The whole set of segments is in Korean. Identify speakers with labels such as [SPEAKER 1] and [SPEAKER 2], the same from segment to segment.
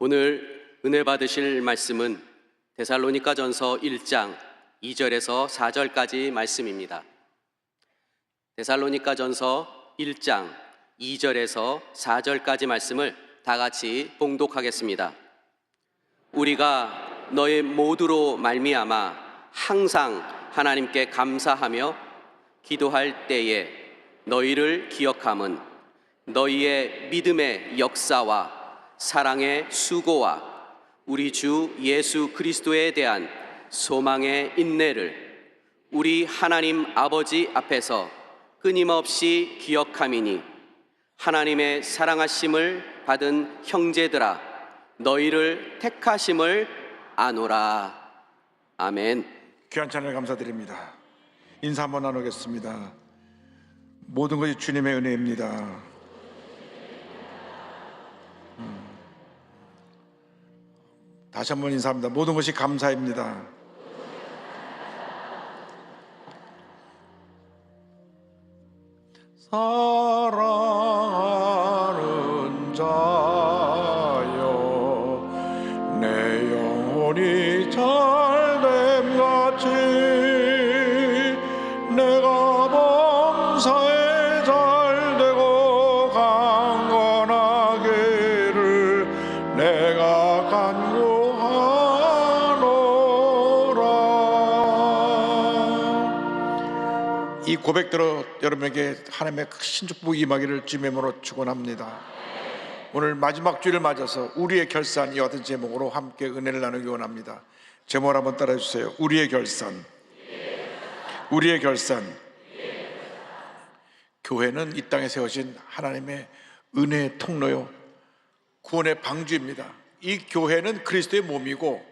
[SPEAKER 1] 오늘 은혜 받으실 말씀은 데살로니가전서 1장 2절에서 4절까지 말씀입니다. 데살로니가전서 1장 2절에서 4절까지 말씀을 다 같이 봉독하겠습니다. 우리가 너희 모두로 말미암아 항상 하나님께 감사하며 기도할 때에 너희를 기억함은 너희의 믿음의 역사와 사랑의 수고와 우리 주 예수 그리스도에 대한 소망의 인내를 우리 하나님 아버지 앞에서 끊임없이 기억함이니 하나님의 사랑하심을 받은 형제들아 너희를 택하심을 아노라. 아멘.
[SPEAKER 2] 귀한 찬양을 감사드립니다. 인사 한번 나누겠습니다. 모든 것이 주님의 은혜입니다. 다시 한번 인사합니다. 모든 것이 감사입니다. 사랑하는 자여 내 영혼이 잘됨 같이 내가 범사에 잘되고 강건하기를 내가 간구하노라. 이 고백대로 여러분에게 하나님의 크신 축복이 임하기를 주님의 이름으로 축원합니다. 오늘 마지막 주일을 맞아서 우리의 결산, 이와 같은 제목으로 함께 은혜를 나누기 원합니다. 제목을 한번 따라해 주세요. 우리의 결산. 우리의 결산. 교회는 이 땅에 세워진 하나님의 은혜의 통로요, 구원의 방주입니다. 이 교회는 그리스도의 몸이고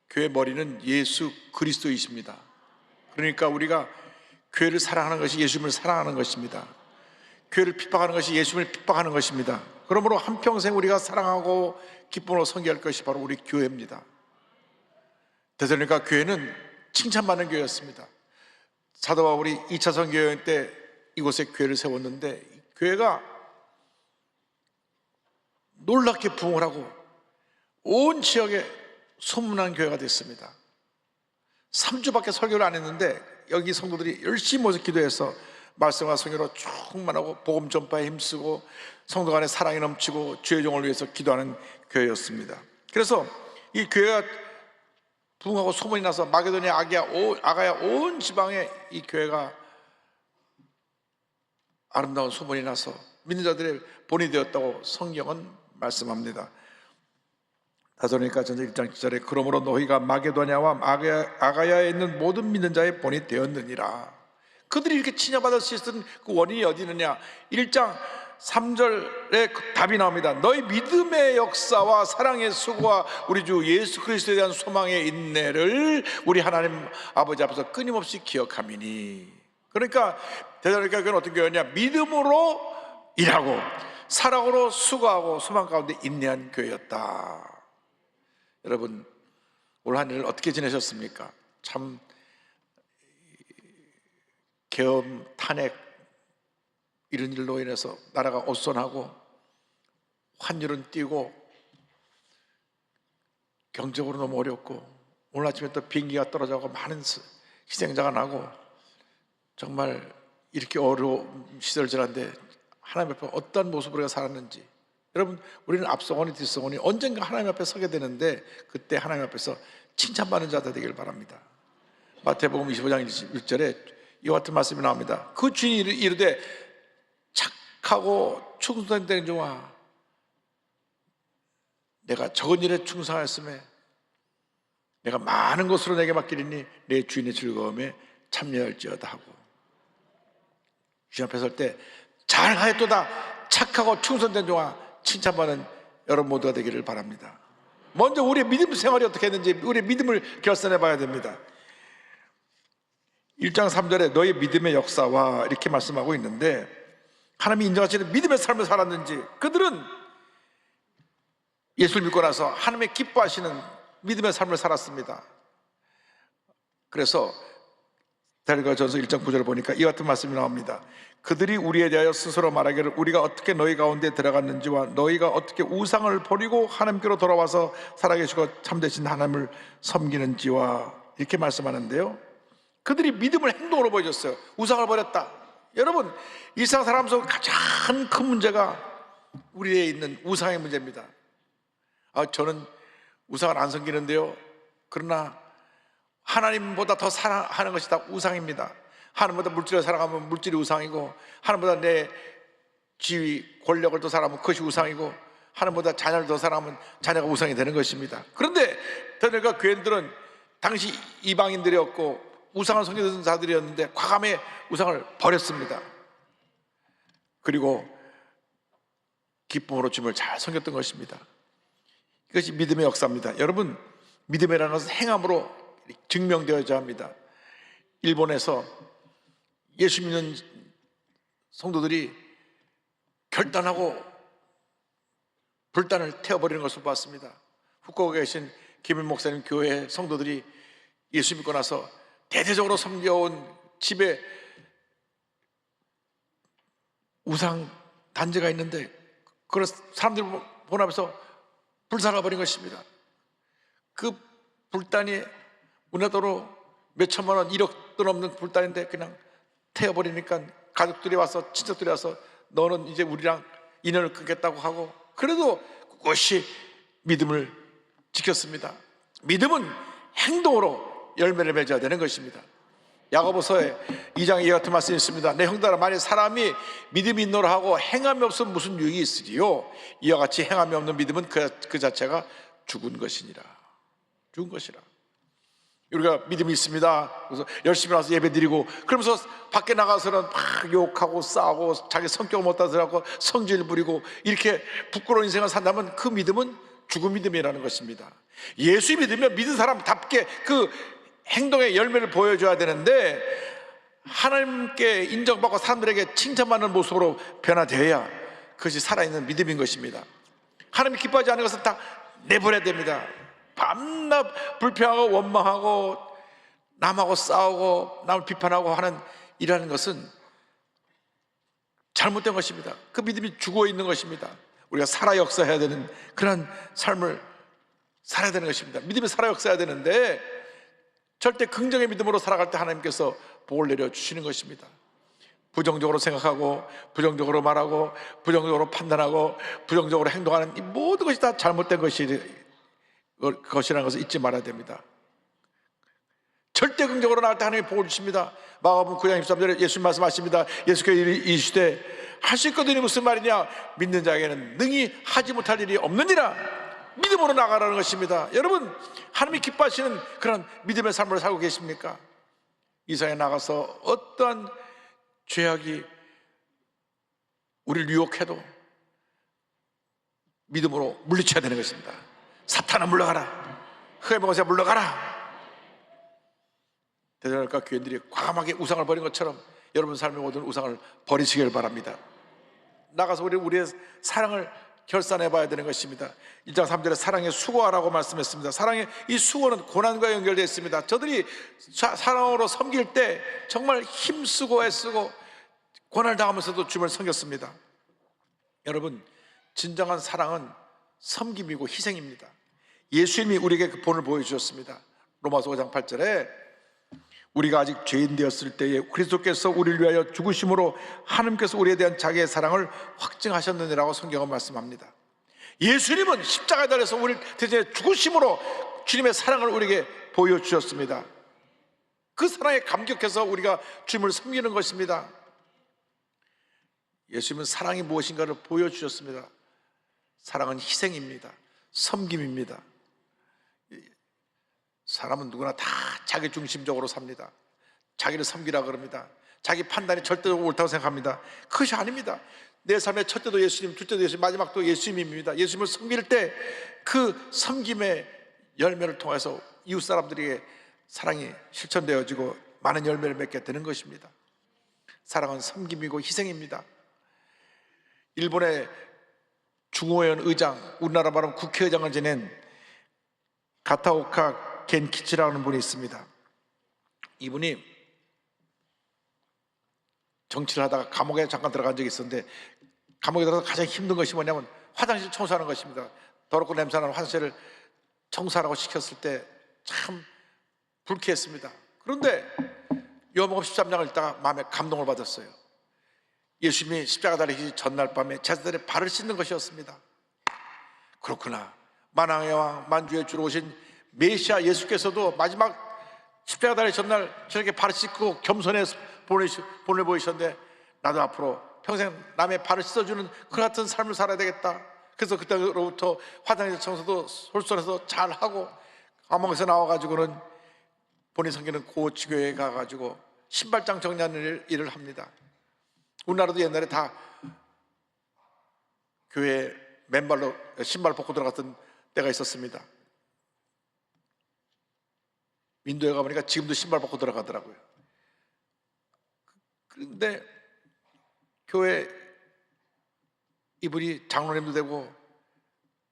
[SPEAKER 2] 교회의 머리는 예수 그리스도이십니다. 그러니까 우리가 교회를 사랑하는 것이 예수님을 사랑하는 것입니다. 교회를 핍박하는 것이 예수님을 핍박하는 것입니다. 그러므로 한평생 우리가 사랑하고 기쁨으로 섬겨야 할 것이 바로 우리 교회입니다. 데살로니가 교회는 칭찬받는 교회였습니다. 사도 바울이 2차 선교여행 때 이곳에 교회를 세웠는데 교회가 놀랍게 부흥을 하고 온 지역에 소문난 교회가 됐습니다. 3주밖에 설교를 안 했는데 여기 성도들이 열심히 모여서 기도해서 말씀과 성교로 충만하고 복음 전파에 힘쓰고 성도 간에 사랑이 넘치고 주의 종을 위해서 기도하는 교회였습니다. 그래서 이 교회가 부흥하고 소문이 나서 마게도니아, 아가야 온 지방에 이 교회가 아름다운 소문이 나서 믿는 자들의 본이 되었다고 성경은 말씀합니다. 데살로니가전서 1장 7절에 그러므로 너희가 마게도냐와 아가야에 있는 모든 믿는 자의 본이 되었느니라. 그들이 이렇게 칭찬받을 수 있었던 그 원인이 어디 있느냐? 1장 3절에 그 답이 나옵니다. 너희 믿음의 역사와 사랑의 수고와 우리 주 예수 그리스도에 대한 소망의 인내를 우리 하나님 아버지 앞에서 끊임없이 기억함이니. 그러니까 데살로니가 교회는 어떤 교회냐? 믿음으로 일하고 사랑으로 수고하고 소망 가운데 인내한 교회였다. 여러분, 올 한 해를 어떻게 지내셨습니까? 참 계엄, 탄핵 이런 일로 인해서 나라가 어수선하고 환율은 뛰고 경제적으로 너무 어렵고 오늘 아침에 또 비행기가 떨어져서 많은 희생자가 나고 정말 이렇게 어려운 시절 지났는데 하나님 앞에 어떤 모습으로 우리가 살았는지, 여러분, 우리는 앞서거니 뒤서거니 언젠가 하나님 앞에 서게 되는데 그때 하나님 앞에서 칭찬받는 자들 되길 바랍니다. 마태복음 25장 1절에 이와 같은 말씀이 나옵니다. 그 주인이 이르되 착하고 충성된 종아, 내가 적은 일에 충성하였음에 내가 많은 것으로 내게 맡기리니 내 주인의 즐거움에 참여할지어다 하고, 주인 앞에 설 때 잘하였도다 착하고 충성된 종아 칭찬받는 여러분 모두가 되기를 바랍니다. 먼저 우리의 믿음 생활이 어떻게 했는지 우리의 믿음을 결산해 봐야 됩니다. 1장 3절에 너의 믿음의 역사와 이렇게 말씀하고 있는데, 하나님이 인정하시는 믿음의 삶을 살았는지, 그들은 예수를 믿고 나서 하나님의 기뻐하시는 믿음의 삶을 살았습니다. 그래서 데살로니가전서 1장 9절을 보니까 이 같은 말씀이 나옵니다. 그들이 우리에 대하여 스스로 말하기를 우리가 어떻게 너희 가운데 들어갔는지와 너희가 어떻게 우상을 버리고 하나님께로 돌아와서 살아계시고 참되신 하나님을 섬기는지와 이렇게 말씀하는데요, 그들이 믿음을 행동으로 보여줬어요. 우상을 버렸다. 여러분, 일상 사람 속 가장 큰 문제가 우리에 있는 우상의 문제입니다. 저는 우상을 안 섬기는데요, 그러나 하나님보다 더 사랑하는 것이 다 우상입니다. 하나님보다 물질을 사랑하면 물질이 우상이고, 하나님보다 내 지위, 권력을 더 사랑하면 그것이 우상이고, 하나님보다 자녀를 더 사랑하면 자녀가 우상이 되는 것입니다. 그런데 데살로니가 교인들은 당시 이방인들이었고 우상을 섬기던 자들이었는데 과감히 우상을 버렸습니다. 그리고 기쁨으로 주님을 잘 섬겼던 것입니다. 이것이 믿음의 역사입니다. 여러분, 믿음이라는 것은 행함으로 증명되어야 합니다. 일본에서 예수 믿는 성도들이 결단하고 불단을 태워버리는 것을 봤습니다. 후쿠오카에 계신 김일 목사님 교회 성도들이 예수 믿고 나서 대대적으로 섬겨온 집에 우상 단지가 있는데 그걸 사람들이 보면서 불살라버린 것입니다. 그 불단이 우리나라로 몇 천만 원, 1억 돈 넘는 불단인데 그냥 태워버리니까 가족들이 와서, 친척들이 와서 너는 이제 우리랑 인연을 끊겠다고 하고, 그래도 그것이 믿음을 지켰습니다. 믿음은 행동으로 열매를 맺어야 되는 것입니다. 야고보서에 2장에 이와 같은 말씀이 있습니다. 내 형들아, 만일 사람이 믿음이 있노라 하고 행함이 없으면 무슨 유익이 있으리요? 이와 같이 행함이 없는 믿음은 그 자체가 죽은 것이니라. 죽은 것이라. 우리가 믿음이 있습니다. 그래서 열심히 와서 예배 드리고, 그러면서 밖에 나가서는 막 욕하고 싸우고 자기 성격을 못 따라서 성질 부리고 이렇게 부끄러운 인생을 산다면 그 믿음은 죽은 믿음이라는 것입니다. 예수 믿으면 믿은 사람답게 그 행동의 열매를 보여줘야 되는데, 하나님께 인정받고 사람들에게 칭찬받는 모습으로 변화되어야 그것이 살아있는 믿음인 것입니다. 하나님이 기뻐하지 않는 것은 다 내버려야 됩니다. 밤낮 불평하고 원망하고 남하고 싸우고 남을 비판하고 하는 일하는 것은 잘못된 것입니다. 그 믿음이 죽어 있는 것입니다. 우리가 살아 역사해야 되는 그런 삶을 살아야 되는 것입니다. 믿음이 살아 역사해야 되는데 절대 긍정의 믿음으로 살아갈 때 하나님께서 복을 내려주시는 것입니다. 부정적으로 생각하고 부정적으로 말하고 부정적으로 판단하고 부정적으로 행동하는 이 모든 것이 다 잘못된 것이라는 것을 잊지 말아야 됩니다. 절대 긍정적으로 나갈 때 하나님이 복을 주십니다. 마가복음 9장 23절에 예수님 말씀하십니다. 예수께서 이르시되 할 수 있거든요. 무슨 말이냐? 믿는 자에게는 능히 하지 못할 일이 없느니라. 믿음으로 나가라는 것입니다. 여러분, 하나님이 기뻐하시는 그런 믿음의 삶을 살고 계십니까? 이 세상에 나가서 어떠한 죄악이 우리를 유혹해도 믿음으로 물리쳐야 되는 것입니다. 사탄아 물러가라. 흑암의 권세야 물러가라. 데살로니가 교인들이 과감하게 우상을 버린 것처럼 여러분 삶의 모든 우상을 버리시길 바랍니다. 나가서 우리의 사랑을 결산해 봐야 되는 것입니다. 1장 3절에 사랑의 수고하라고 말씀했습니다. 사랑의 이 수고는 고난과 연결되어 있습니다. 저들이 사랑으로 섬길 때 정말 힘쓰고 애쓰고 고난을 당하면서도 주님을 섬겼습니다. 여러분, 진정한 사랑은 섬김이고 희생입니다. 예수님이 우리에게 그 본을 보여주셨습니다. 로마서 5장 8절에 우리가 아직 죄인 되었을 때에 그리스도께서 우리를 위하여 죽으심으로 하나님께서 우리에 대한 자기의 사랑을 확증하셨느니라고 성경은 말씀합니다. 예수님은 십자가에 달려서 우리를 대신해 죽으심으로 주님의 사랑을 우리에게 보여주셨습니다. 그 사랑에 감격해서 우리가 주님을 섬기는 것입니다. 예수님은 사랑이 무엇인가를 보여주셨습니다. 사랑은 희생입니다. 섬김입니다. 사람은 누구나 다 자기 중심적으로 삽니다. 자기를 섬기라 그럽니다. 자기 판단이 절대로 옳다고 생각합니다. 그것이 아닙니다. 내 삶의 첫 때도 예수님, 둘째도 예수님, 마지막도 예수님입니다. 예수님을 섬길 때 그 섬김의 열매를 통해서 이웃 사람들에게 사랑이 실천되어지고 많은 열매를 맺게 되는 것입니다. 사랑은 섬김이고 희생입니다. 일본의 중오현 의장, 우리나라 말하면 국회의장을 지낸 가타오카 겐키치라는 분이 있습니다. 이분이 정치를 하다가 감옥에 잠깐 들어간 적이 있었는데, 감옥에 들어가서 가장 힘든 것이 뭐냐면 화장실 청소하는 것입니다. 더럽고 냄새나는 화장실을 청소하라고 시켰을 때 참 불쾌했습니다. 그런데 요한복음 13장을 읽다가 마음에 감동을 받았어요. 예수님이 십자가 달리기 전날 밤에 제자들의 발을 씻는 것이었습니다. 그렇구나, 만왕의 왕 만주의 주로 오신 메시아 예수께서도 마지막 십자가 달리기 전날 저렇게 발을 씻고 겸손해 보내 보이셨는데, 나도 앞으로 평생 남의 발을 씻어주는 그 같은 삶을 살아야 되겠다. 그래서 그때로부터 화장실 청소도 솔선해서 잘하고, 감옥에서 나와가지고는 본인 섬기는 고치교회에 가가지고 신발장 정리하는 일을 합니다. 우리나라도 옛날에 다 교회 맨발로 신발 벗고 들어갔던 때가 있었습니다. 인도에 가보니까 지금도 신발 벗고 들어가더라고요. 그런데 교회 이분이 장로님도 되고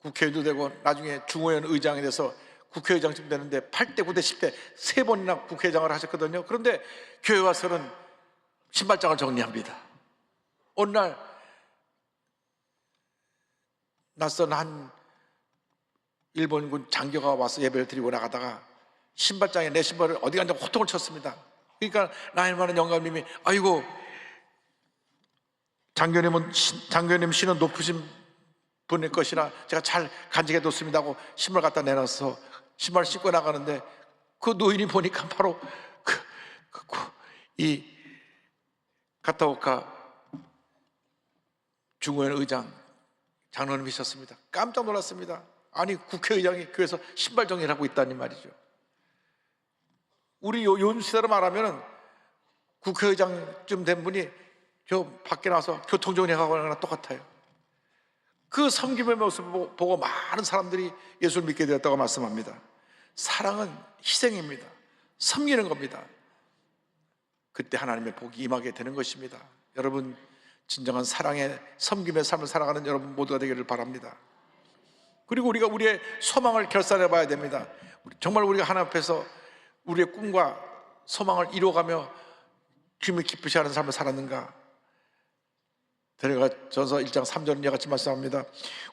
[SPEAKER 2] 국회의원도 되고 나중에 중의원 의장이 돼서 국회의장쯤 되는데 8대, 9대, 10대 3번이나 국회의장을 하셨거든요. 그런데 교회 와서는 신발장을 정리합니다. 어느 날 낯선 한 일본군 장교가 와서 예배를 드리고 나가다가 신발장에 내 신발을 어디 갔냐고 호통을 쳤습니다. 그러니까 나이 많은 영감님이, 아이고, 장교님 신은 높으신 분일 것이라 제가 잘 간직해 뒀습니다 하고 신발 갖다 내놔서 신발 신고 나가는데, 그 노인이 보니까 바로 이 가타오카 중의원 의장 장로님이셨습니다. 깜짝 놀랐습니다. 아니, 국회의장이 교회에서 신발 정리를 하고 있다니 말이죠. 우리 요즘 시대로 말하면 국회의장쯤 된 분이 저 밖에 나와서 교통정리하고 하는 거랑 똑같아요. 그 섬김의 모습을 보고 많은 사람들이 예수를 믿게 되었다고 말씀합니다. 사랑은 희생입니다. 섬기는 겁니다. 그때 하나님의 복이 임하게 되는 것입니다. 여러분, 진정한 사랑의 섬김의 삶을 살아가는 여러분 모두가 되기를 바랍니다. 그리고 우리가 우리의 소망을 결산해 봐야 됩니다. 정말 우리가 하나님 앞에서 우리의 꿈과 소망을 이루어가며 주님을 기쁘시하는 삶을 살았는가? 데려가전서 1장 3절은 이와 같이 말씀합니다.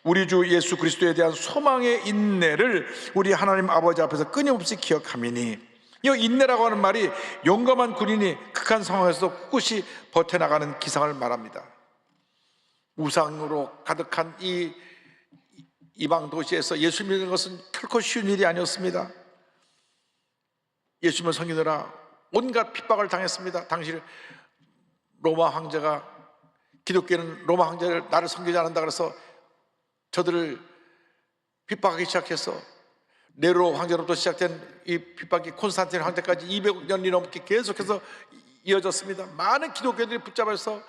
[SPEAKER 2] 우리 주 예수 그리스도에 대한 소망의 인내를 우리 하나님 아버지 앞에서 끊임없이 기억하미니, 이 인내라고 하는 말이 용감한 군인이 극한 상황에서도 꿋꿋이 버텨나가는 기상을 말합니다. 우상으로 가득한 이 이방 도시에서 예수 믿는 것은 결코 쉬운 일이 아니었습니다. 예수님을 섬기느라 온갖 핍박을 당했습니다. 당시 로마 황제가, 기독교는 로마 황제를 나를 섬기지 않는다 그래서 저들을 핍박하기 시작해서 네로 황제로부터 시작된 이 핍박이 콘스탄틴 황제까지 200년이 넘게 계속해서 이어졌습니다. 많은 기독교인들이 붙잡아서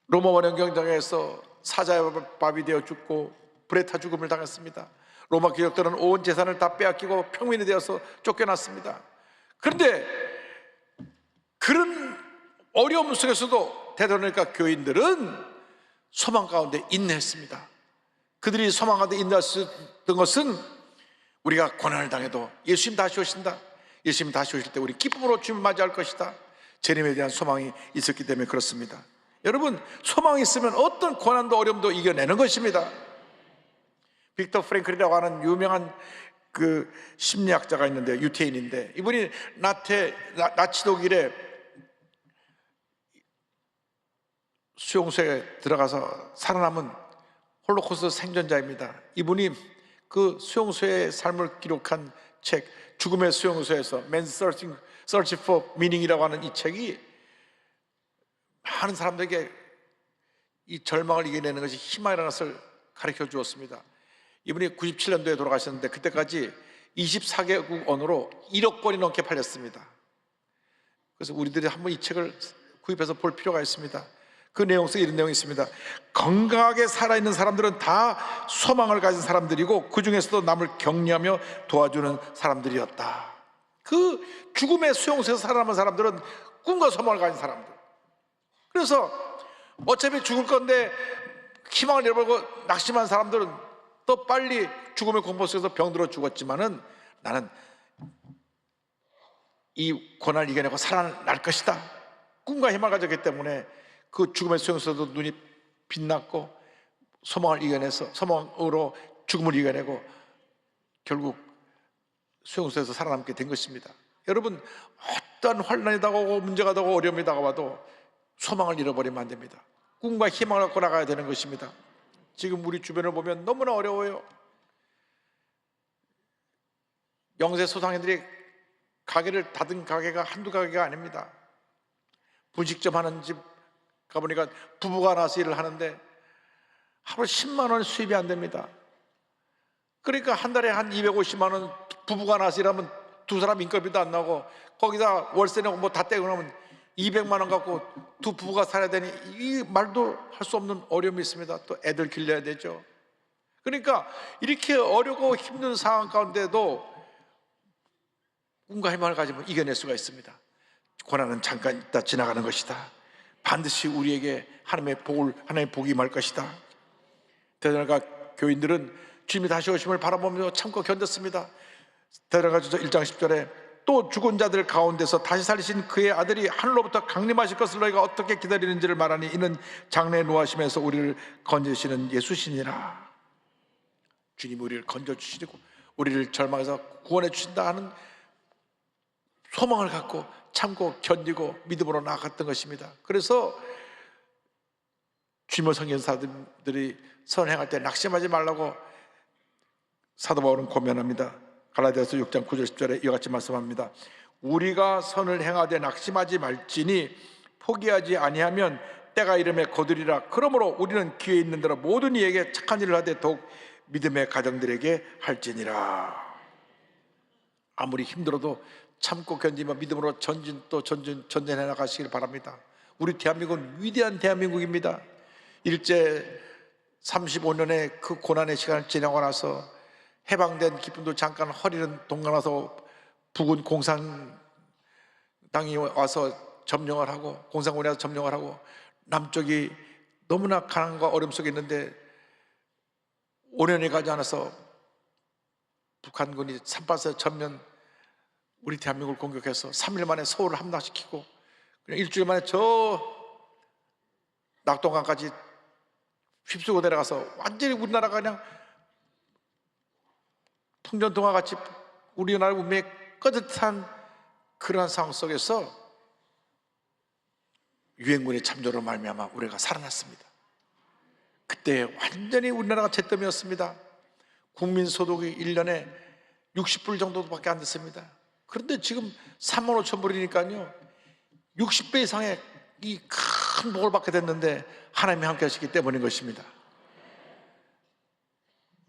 [SPEAKER 2] 로마 원형 경장에서 사자의 밥이 되어 죽고 불에 타 죽음을 당했습니다. 로마 귀족들은 온 재산을 다 빼앗기고 평민이 되어서 쫓겨났습니다. 그런데 그런 어려움 속에서도 되돌아보니까 교인들은 소망 가운데 인내했습니다. 그들이 소망 가운데 인내할 수 있던 것은 우리가 고난을 당해도 예수님 다시 오신다, 예수님 다시 오실 때 우리 기쁨으로 주님을 맞이할 것이다, 재림에 대한 소망이 있었기 때문에 그렇습니다. 여러분, 소망이 있으면 어떤 고난도 어려움도 이겨내는 것입니다. 빅터 프랭클이라고 하는 유명한 그 심리학자가 있는데, 유태인인데, 이분이 나치 독일에 수용소에 들어가서 살아남은 홀로코스트 생존자입니다. 이분이 그 수용소의 삶을 기록한 책, 죽음의 수용소에서 Man's Search for Meaning이라고 하는 이 책이 많은 사람들에게 이 절망을 이겨내는 것이 희망이라는 것을 가르쳐 주었습니다. 이분이 97년도에 돌아가셨는데 그때까지 24개국 언어로 1억 권이 넘게 팔렸습니다. 그래서 우리들이 한번 이 책을 구입해서 볼 필요가 있습니다. 그 내용 속에 이런 내용이 있습니다. 건강하게 살아있는 사람들은 다 소망을 가진 사람들이고 그 중에서도 남을 격려하며 도와주는 사람들이었다. 그 죽음의 수용소에서 살아남은 사람들은 꿈과 소망을 가진 사람들. 그래서 어차피 죽을 건데 희망을 잃어버리고 낙심한 사람들은 더 빨리 죽음의 공포 속에서 병들어 죽었지만은 나는 이 고난을 이겨내고 살아날 것이다, 꿈과 희망을 가졌기 때문에 그 죽음의 수용소도 눈이 빛났고 소망을 이겨내서 소망으로 죽음을 이겨내고 결국 수용소에서 살아남게 된 것입니다. 여러분, 어떠한 환난이 다가오고 문제가 다가오고 어려움이 다가와도 소망을 잃어버리면 안 됩니다. 꿈과 희망을 갖고 나가야 되는 것입니다. 지금 우리 주변을 보면 너무나 어려워요. 영세 소상인들이 가게를 닫은 가게가 한두 가게가 아닙니다. 분식점 하는 집 가보니까 부부가 나서 일을 하는데 하루 10만 원 수입이 안 됩니다. 그러니까 한 달에 한 250만 원 부부가 나서 일하면 두 사람 인건비도 안 나고 거기다 월세 내고 뭐 다 떼고 나면 200만 원 갖고 두 부부가 살아야 되니 이 말도 할 수 없는 어려움이 있습니다. 또 애들 길러야 되죠. 그러니까 이렇게 어렵고 힘든 상황 가운데도 꿈과 희망을 가지면 이겨낼 수가 있습니다. 고난은 잠깐 있다 지나가는 것이다. 반드시 우리에게 하나님의 복이 임할 것이다. 데살로니가 교인들은 주님이 다시 오심을 바라보며 참고 견뎠습니다. 데살로니가서 1장 10절에 또 죽은 자들 가운데서 다시 살리신 그의 아들이 하늘로부터 강림하실 것을 너희가 어떻게 기다리는지를 말하니 이는 장래에 노하심에서 우리를 건져주시는 예수시니라. 주님이 우리를 건져주시고 우리를 절망에서 구원해 주신다 하는 소망을 갖고 참고 견디고 믿음으로 나아갔던 것입니다. 그래서 주님을 섬기는 사람들이 선행할 때 낙심하지 말라고 사도 바울은 권면합니다. 갈라디아서 6장 9절 10절에 이와 같이 말씀합니다. 우리가 선을 행하되 낙심하지 말지니 포기하지 아니하면 때가 이름에 거두리라. 그러므로 우리는 기회 있는 대로 모든 이에게 착한 일을 하되 더욱 믿음의 가정들에게 할지니라. 아무리 힘들어도 참고 견디며 믿음으로 전진해 나가시길 바랍니다. 우리 대한민국은 위대한 대한민국입니다. 일제 35년의 그 고난의 시간을 지나고 나서 해방된 기쁨도 잠깐 허리는 동강나서 북은 공산당이 와서 점령을 하고 공산군이 와서 점령을 하고 남쪽이 너무나 가난과 어려움 속에 있는데 5년이 가지 않아서 북한군이 산바스 전면 우리 대한민국을 공격해서 3일 만에 서울을 함락시키고 그냥 일주일 만에 저 낙동강까지 휩쓰고 내려가서 완전히 우리나라가 그냥 풍전등화같이 우리나라 운명이 꺼듯한 그러한 상황 속에서 유엔군의 참조로 말미암아 우리가 살아났습니다. 그때 완전히 우리나라가 잿더미였습니다. 국민소득이 1년에 60불 정도밖에 안 됐습니다. 그런데 지금 3만 5천 불이니까요 60배 이상의 이 큰 복을 받게 됐는데 하나님이 함께 하시기 때문인 것입니다.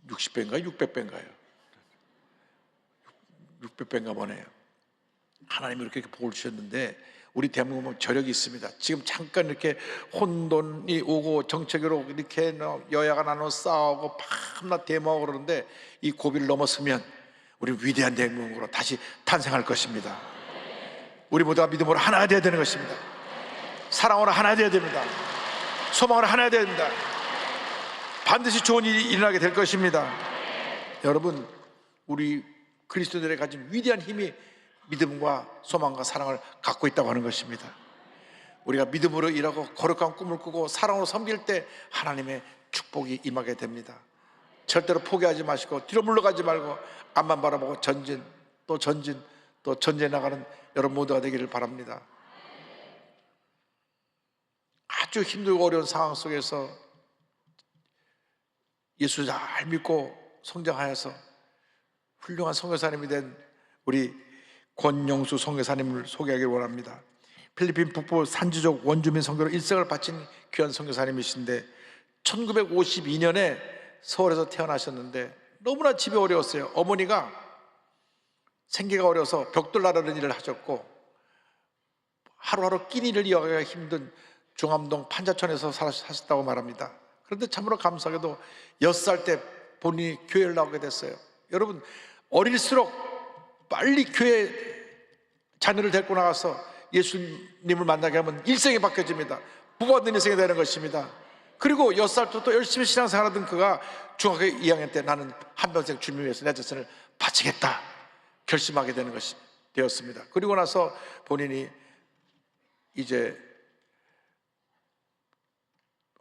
[SPEAKER 2] 60배인가요? 600배인가요? 600배인가 보네요. 하나님이 이렇게 복을 주셨는데 우리 대한민국은 저력이 있습니다. 지금 잠깐 이렇게 혼돈이 오고 정책으로 이렇게 여야가 나눠 싸우고 밤낮 대모하고 그러는데 이 고비를 넘었으면 우리 위대한 대한민국으로 다시 탄생할 것입니다. 우리 모두가 믿음으로 하나 되어야 되는 것입니다. 사랑으로 하나 되어야 됩니다. 소망으로 하나 되어야 됩니다. 반드시 좋은 일이 일어나게 될 것입니다. 여러분, 우리 그리스도인들이 가진 위대한 힘이 믿음과 소망과 사랑을 갖고 있다고 하는 것입니다. 우리가 믿음으로 일하고 거룩한 꿈을 꾸고 사랑으로 섬길 때 하나님의 축복이 임하게 됩니다. 절대로 포기하지 마시고 뒤로 물러가지 말고 앞만 바라보고 전진 또 전진해 나가는 여러분 모두가 되기를 바랍니다. 아주 힘들고 어려운 상황 속에서 예수 잘 믿고 성장하여서 훌륭한 선교사님이 된 우리 권영수 선교사님을 소개하기를 원합니다. 필리핀 북부 산지족 원주민 선교로 일생을 바친 귀한 선교사님이신데 1952년에 서울에서 태어나셨는데 너무나 집이 어려웠어요. 어머니가 생계가 어려서 벽돌 나르는 일을 하셨고 하루하루 끼니를 이어가기가 힘든 중암동 판자촌에서 사셨다고 말합니다. 그런데 참으로 감사하게도 6살 때 본인이 교회를 나오게 됐어요. 여러분, 어릴수록 빨리 교회 자녀를 데리고 나가서 예수님을 만나게 하면 일생이 바뀌어집니다. 부받는 인생이 되는 것입니다. 그리고 6살부터 또 열심히 신앙생활하던 그가 중학교 2학년 때 나는 한평생 주님을 위해서 내 자신을 바치겠다 결심하게 되는 것이 되었습니다. 그리고 나서 본인이 이제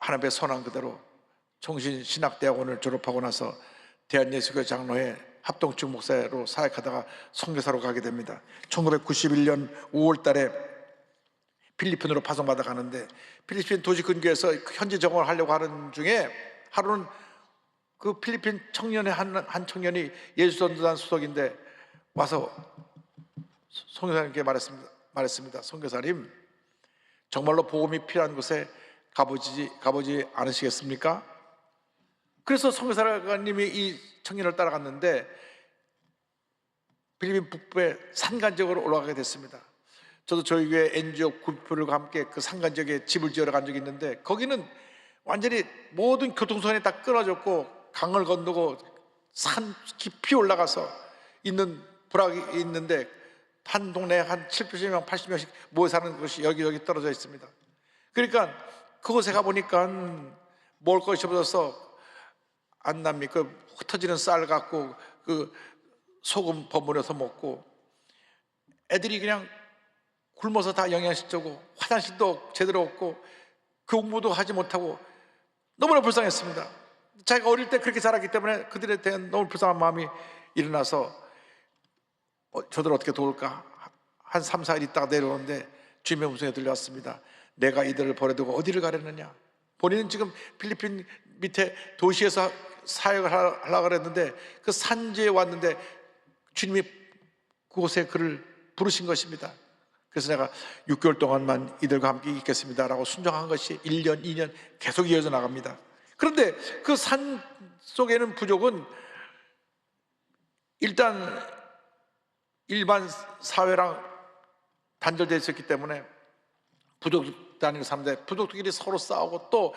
[SPEAKER 2] 하나님의 선한 그대로 총신신학대학원을 졸업하고 나서 대한예수교 장로회 합동측 목사로 사역하다가 선교사로 가게 됩니다. 1991년 5월 달에 필리핀으로 파송받아 가는데, 필리핀 도시 근교에서 현지 정원을 하려고 하는 중에 하루는 그 필리핀 청년의 한 청년이 예수전도단 수석인데 와서 선교사님께 말했습니다. 선교사님, 정말로 복음이 필요한 곳에 가보지 않으시겠습니까? 그래서 선교사님이 이 청년을 따라갔는데 필리핀 북부의 산간 지역으로 올라가게 됐습니다. 저도 저희 교회 NGO 구표들과 함께 그 산간 지역에 집을 지으러 간 적이 있는데, 거기는 완전히 모든 교통선이 다 끊어졌고 강을 건너고 산 깊이 올라가서 있는 부락이 있는데, 한 동네에 한 70명, 80명씩 모여 사는 곳이 여기 떨어져 있습니다. 그러니까 그곳에 가보니까 먹을 것이 없어서 안 납니까? 그 흩어지는 쌀 갖고 그 소금 버무려서 먹고, 애들이 그냥 굶어서 다 영양실조고, 화장실도 제대로 없고, 공부도 하지 못하고 너무나 불쌍했습니다. 자기가 어릴 때 그렇게 자랐기 때문에 그들에 대한 너무 불쌍한 마음이 일어나서 저들을 어떻게 도울까? 한 3, 4일 있다가 내려오는데 주님의 음성이 들려왔습니다. 내가 이들을 버려두고 어디를 가려느냐? 본인은 지금 필리핀 밑에 도시에서 사역을 하려고 그랬는데 그 산지에 왔는데 주님이 그곳에 그를 부르신 것입니다. 그래서 내가 6개월 동안만 이들과 함께 있겠습니다 라고 순종한 것이 1년, 2년 계속 이어져 나갑니다. 그런데 그 산 속에는 부족은 일단 일반 사회랑 단절되어 있었기 때문에 부족 단위로 사는데 부족들끼리 서로 싸우고, 또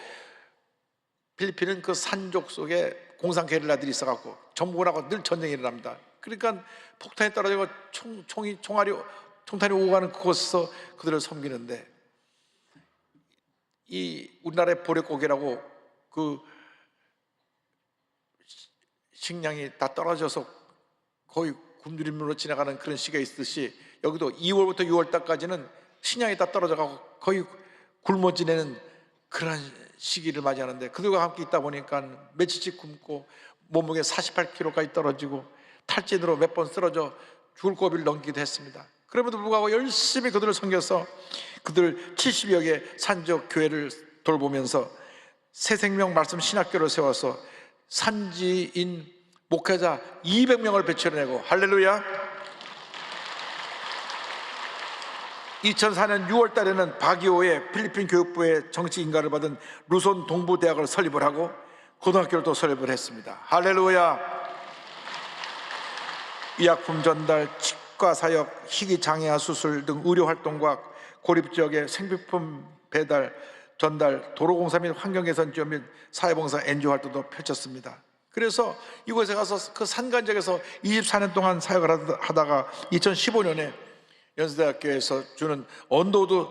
[SPEAKER 2] 필리핀은 그 산족 속에 공산 게릴라들이 있어갖고 정부군하고 늘 전쟁이 일어납니다. 그러니까 폭탄이 떨어지고 총탄이 오고 가는 그곳에서 그들을 섬기는데, 이 우리나라의 보릿고개라고 그 식량이 다 떨어져서 거의 굶주림으로 지나가는 그런 시기가 있듯이, 여기도 2월부터 6월 달까지는 식량이 다 떨어져가고 거의 굶어 지내는 그런 시기를 맞이하는데, 그들과 함께 있다 보니까 며칠씩 굶고 몸무게 48kg까지 떨어지고 탈진으로 몇 번 쓰러져 죽을 고비를 넘기기도 했습니다. 그럼에도 불구하고 열심히 그들을 섬겨서 그들 70여 개 산지역 교회를 돌보면서 새생명 말씀 신학교를 세워서 산지인 목회자 200명을 배출해내고, 할렐루야. 2004년 6월 달에는 바기오의 필리핀 교육부의 정치 인가를 받은 루손 동부대학을 설립을 하고 고등학교를 또 설립을 했습니다. 할렐루야. 의약품 전달, 치과 사역, 희귀 장애아 수술 등 의료 활동과 고립 지역의 생필품 배달, 전달, 도로공사 및 환경개선 지원 및 사회봉사 NGO 활동도 펼쳤습니다. 그래서 이곳에 가서 그 산간지역에서 24년 동안 사역을 하다가 2015년에 연세대학교에서 주는 언더우드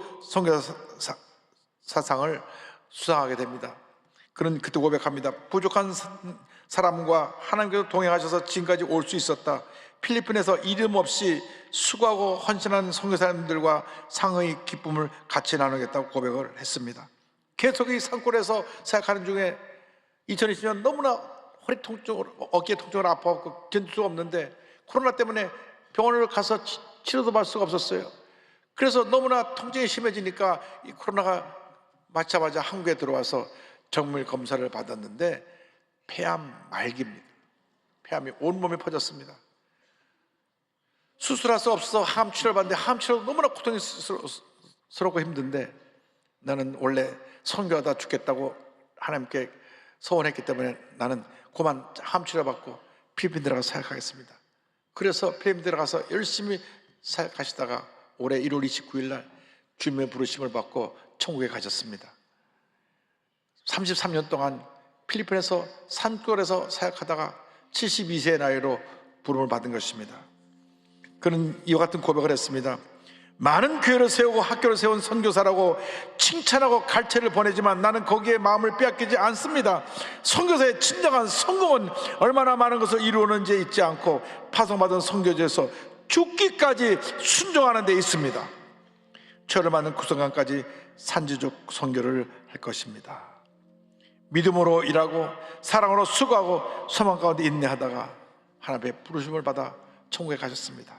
[SPEAKER 2] 선교사상을 수상하게 됩니다. 그는 그때 고백합니다. 부족한 사람과 하나님께서 동행하셔서 지금까지 올 수 있었다. 필리핀에서 이름 없이 수고하고 헌신한 선교사님들과 상의 기쁨을 같이 나누겠다고 고백을 했습니다. 계속 이 산골에서 사역하는 중에 2020년 너무나 허리 통증으로, 어깨 통증으로 아파갖고 견딜 수가 없는데 코로나 때문에 병원을 가서 치료도 받을 수가 없었어요. 그래서 너무나 통증이 심해지니까 이 코로나가 맞자마자 한국에 들어와서 정밀 검사를 받았는데 폐암 말기입니다. 폐암이 온몸에 퍼졌습니다. 수술할 수 없어서 항암 치료를 받는데 항암 치료도 너무나 고통스럽고 힘든데, 나는 원래 선교하다 죽겠다고 하나님께 소원했기 때문에 나는 그만 항암 치료 받고 필리핀 들어가서 사역하겠습니다. 그래서 필리핀 들어가서 열심히 사역하시다가 올해 1월 29일 날 주님의 부르심을 받고 천국에 가셨습니다. 33년 동안 필리핀에서 산골에서 사역하다가 72세의 나이로 부름을 받은 것입니다. 그는 이와 같은 고백을 했습니다. 많은 교회를 세우고 학교를 세운 선교사라고 칭찬하고 갈채를 보내지만 나는 거기에 마음을 빼앗기지 않습니다. 선교사의 진정한 성공은 얼마나 많은 것을 이루는지에 있지 않고 파송받은 선교지에서 죽기까지 순종하는 데 있습니다. 저를 맞는 그 순간까지 산지적 선교를 할 것입니다. 믿음으로 일하고 사랑으로 수고하고 소망 가운데 인내하다가 하나님의 부르심을 받아 천국에 가셨습니다.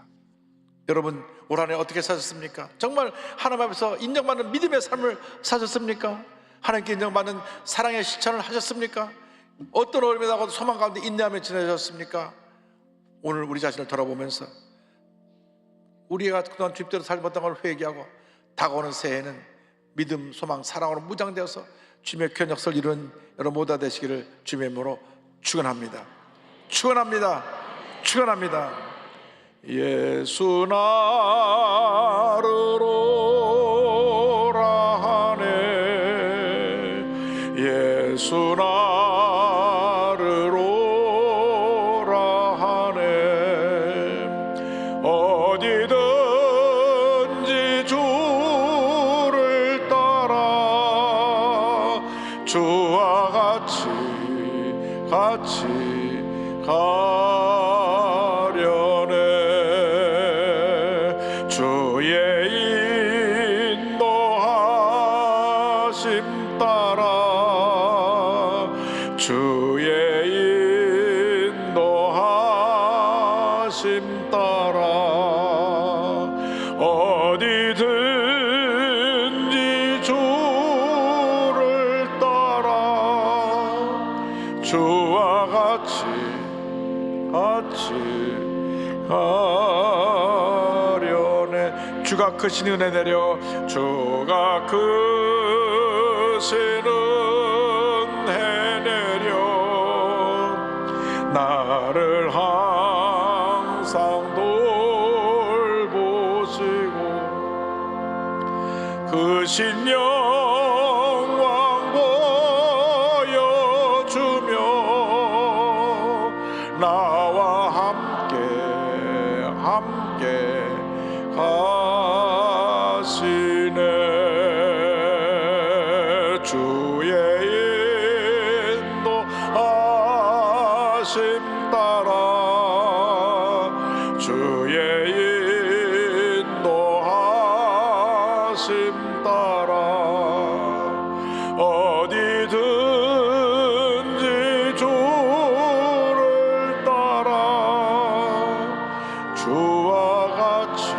[SPEAKER 2] 여러분 올 한해 어떻게 사셨습니까? 정말 하나님 앞에서 인정받는 믿음의 삶을 사셨습니까? 하나님께 인정받는 사랑의 실천을 하셨습니까? 어떤 어려움이 나고도 소망 가운데 인내하며 지내셨습니까? 오늘 우리 자신을 돌아보면서 우리가 그동안 주입대로 살지 못한 걸 회개하고 다가오는 새해에는 믿음, 소망, 사랑으로 무장되어서 주님의 귀한 역사를 이룬 여러분 모두가 되시기를 주님의 이름으로 축원합니다. 축원합니다. 축원합니다. 예수 나를 오라 하네. 예수 나를 오라 하네. 어디든지 주를 따라 주와 같이 가려네. 주의 인도하심 따라 주의 인도하심 따라 어디든지 주를 따라 주와 같이 가려네. 주가 크신 은혜 내려 주가 크신 은혜 내려 나를 항상 돌보시고 크신 영광 보여주며 나와 함께 가시네. 주의 인도하심 따라 주의 인도하심 따라 어디든지 주를 따라 주와 같이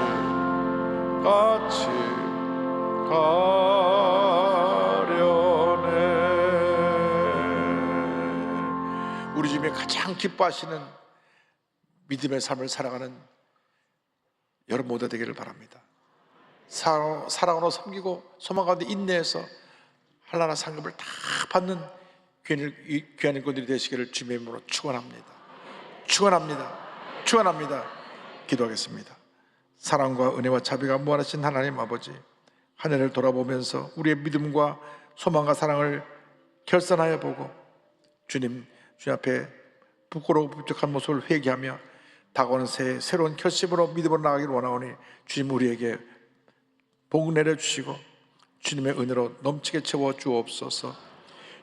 [SPEAKER 2] 가려네. 우리 주님이 가장 기뻐하시는 믿음의 삶을 살아가는 여러분 모두 되기를 바랍니다. 사랑으로 섬기고 소망 가운데 인내해서 한나라 상급을 다 받는 귀한 일꾼들이 되시기를 주님의 이름으로 축원합니다. 축원합니다. 기도하겠습니다. 사랑과 은혜와 자비가 무한하신 하나님 아버지, 한 해를 돌아보면서 우리의 믿음과 소망과 사랑을 결산하여 보고 주님 앞에 부끄러워 부족한 모습을 회개하며 다가오는 새해 새로운 결심으로 믿음으로 나가기를 원하오니 주님 우리에게 복 내려주시고 주님의 은혜로 넘치게 채워 주옵소서.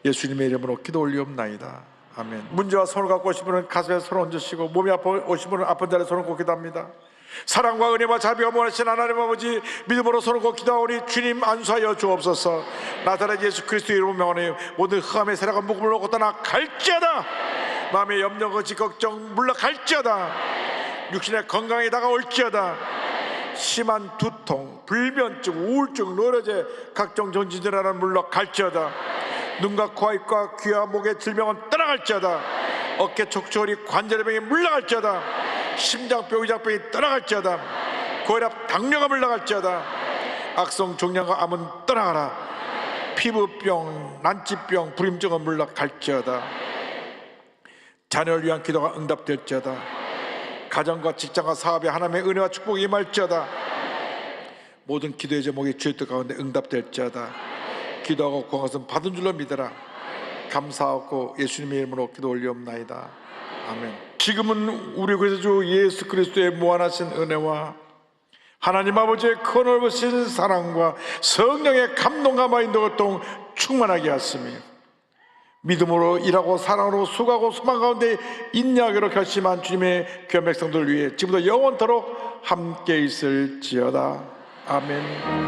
[SPEAKER 2] 예수님의 이름으로 기도 올리옵나이다. 아멘. 문제와 손을 갖고 오신 분은 가슴에 손을 얹으시고 몸이 아파 오신 분은 아픈 자리에 손을 꼭 기도합니다. 사랑과 은혜와 자비가 무한하신 하나님 아버지, 믿음으로 손을 꼭 기도하오니 주님 안수하여 주옵소서. 나사렛 예수 그리스도의 이름으로 명하니 모든 흑암의 세력과 무금을 놓고 떠나 갈지어다. 마음의 염려 거짓 걱정 물러갈지어다. 육신의 건강이 다가올지어다. 심한 두통, 불면증, 우울증, 노려제 각종 정신질환은 물러갈지어다. 눈과 코와 입과 귀와 목의 질병은 떠나갈지어다. 어깨 척추허리 관절의 병이 물러갈지어다. 심장병 위장병이 떠나갈지어다. 고혈압 당뇨가 물러갈지어다. 악성 종양과 암은 떠나가라. 피부병, 난치병, 불임증은 물러갈지어다. 자녀를 위한 기도가 응답될지어다. 가정과 직장과 사업에 하나님의 은혜와 축복이 임할지어다. 모든 기도의 제목이 주의 뜻 가운데 응답될지어다. 기도하고 구한 것은 받은 줄로 믿어라. 감사하고 예수님의 이름으로 기도 올리옵나이다. 아멘. 지금은 우리 구세주 예수 그리스도의 무한하신 은혜와 하나님 아버지의 큰 넓으신 사랑과 성령의 감동과 인도가 충만하게 하시며 믿음으로 일하고 사랑으로 수고하고 소망 가운데 인내하기로 결심한 주님의 귀한 백성들을 위해 지금부터 영원토록 함께 있을지어다. 아멘.